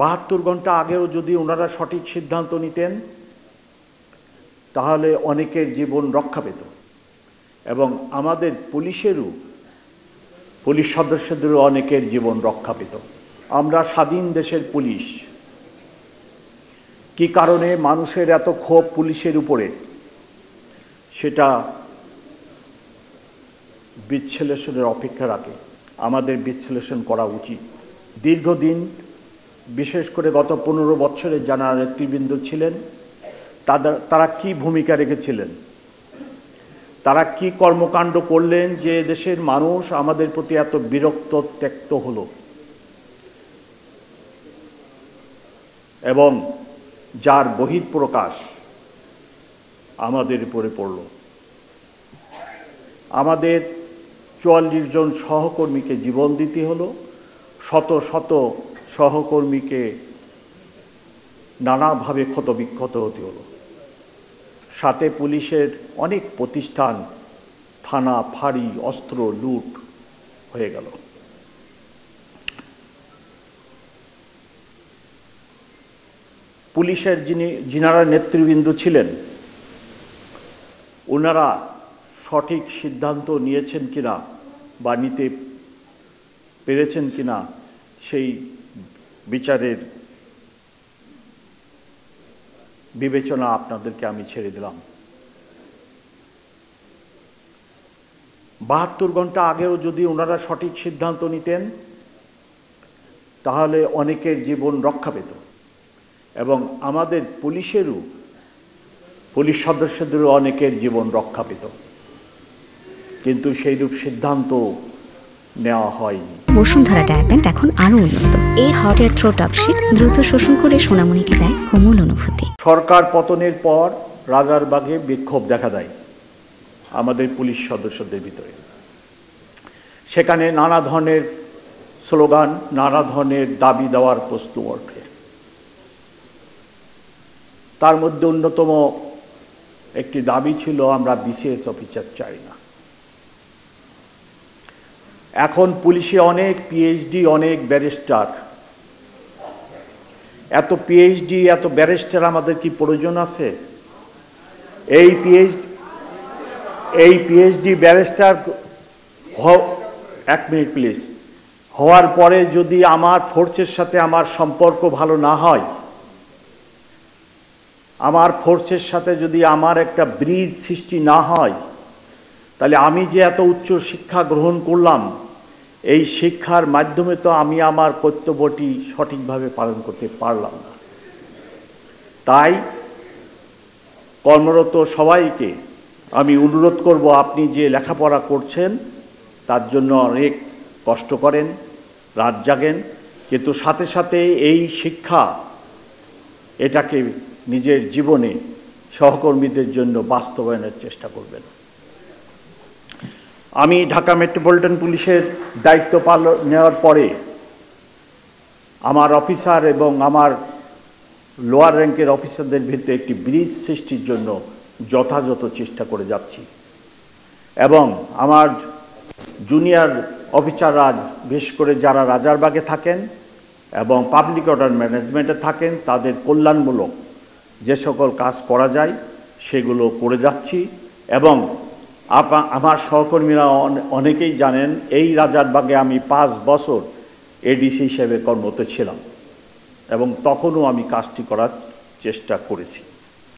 ৭২ ঘন্টা আগেও যদি ওনারা সঠিক সিদ্ধান্ত নিতেন তাহলে অনেকের জীবন রক্ষা পেত এবং আমাদের পুলিশ সদস্যদেরও অনেকের জীবন রক্ষা পেত। আমরা স্বাধীন দেশের পুলিশ, কি কারণে মানুষের এত ক্ষোভ পুলিশের উপরে সেটা বিশ্লেষণের অপেক্ষা রাখে। আমাদের বিশ্লেষণ করা উচিত। দীর্ঘদিন, বিশেষ করে গত 15 বছরে যারা নেতৃবৃন্দ ছিলেন তারা কি ভূমিকা রেখেছিলেন, তারা কি কর্মকাণ্ড করলেন যে দেশের মানুষ আমাদের প্রতি এত বিরক্ত ত্যক্ত হলো এবং যার বহিঃপ্রকাশ আমাদের উপরে পড়ল। আমাদের 44 জন সহকর্মীকে জীবন দিতে হলো, শত শত সহকর্মীকে নানাভাবে ক্ষতবিক্ষত হতে হলো। সাথে পুলিশের অনেক প্রতিষ্ঠান, থানা, ফাঁড়ি, অস্ত্র লুট হয়ে গেল। পুলিশের যিনারা নেতৃবৃন্দ ছিলেন ওনারা সঠিক সিদ্ধান্ত নিয়েছেন কিনা বা নিতে পেরেছেন কিনা সেই বিচারের বিবেচনা আপনাদেরকে আমি ছেড়ে দিলাম। ৭২ ঘন্টা আগেও যদি ওনারা সঠিক সিদ্ধান্ত নিতেন তাহলে অনেকের জীবন রক্ষা পেত এবং আমাদের পুলিশ সদস্যদেরও অনেকের জীবন রক্ষা পেত, কিন্তু সেইরূপ সিদ্ধান্ত নেওয়া হয়নি। বসুন্ধরা ডায়াপেন্ট এখন আরো উন্নত। এই হট এয়ার থ্রো টপশিট দ্রুত শোষণ করে সোনামণিকে দেয় কোমল অনুভূতি। সরকার পতনের পর রাজারবাগে বিক্ষোভ দেখা দেয় আমাদের পুলিশ সদস্যদের ভিতরে। সেখানে নানা ধরনের স্লোগান, নানা ধরনের দাবি দেওয়ার প্রশ্ন ওঠে। তার মধ্যে অন্যতম একটি দাবি ছিল, আমরা বিসিএস অফিসার চাই না। এখন পুলিশে অনেক পিএইচডি, অনেক ব্যারিস্টার। এত পিএইচডি, এত ব্যারিস্টার আমাদের কি প্রয়োজন আছে? এই পিএইচডি ব্যারিস্টার এক মিনিট প্লিজ, হওয়ার পরে যদি আমার ফোর্সের সাথে আমার সম্পর্ক ভালো না হয়, আমার ফোর্সের সাথে যদি আমার একটা ব্রিজ সৃষ্টি না হয়, তাহলে আমি যে এত উচ্চ শিক্ষা গ্রহণ করলাম, এই শিক্ষার মাধ্যমে তো আমি আমার কর্তব্যটি সঠিকভাবে পালন করতে পারলাম না। তাই কর্মরত সবাইকে আমি অনুরোধ করব, আপনি যে লেখাপড়া করছেন তার জন্য অনেক কষ্ট করেন, রাত জাগেন, কিন্তু সাথে সাথে এই শিক্ষা এটাকে নিজের জীবনে সহকর্মীদের জন্য বাস্তবায়নের চেষ্টা করবেন। আমি ঢাকা মেট্রোপলিটন পুলিশের দায়িত্ব নেওয়ার পরে আমার অফিসার এবং আমার লোয়ার র্যাঙ্কের অফিসারদের ভিতরে একটি ব্রিজ সৃষ্টির জন্য যথাযথ চেষ্টা করে যাচ্ছি এবং আমার জুনিয়র অফিসাররা, বিশেষ করে যারা রাজারবাগে থাকেন এবং পাবলিক অর্ডার ম্যানেজমেন্টে থাকেন, তাদের কল্যাণমূলক যে সকল কাজ করা যায় সেগুলো করে যাচ্ছি। এবং আমার সহকর্মীরা অনেকেই জানেন, এই রাজারবাগে আমি 5 বছর এডিসি হিসেবে কর্মরত ছিলাম এবং তখনও আমি কাজটি করার চেষ্টা করেছি।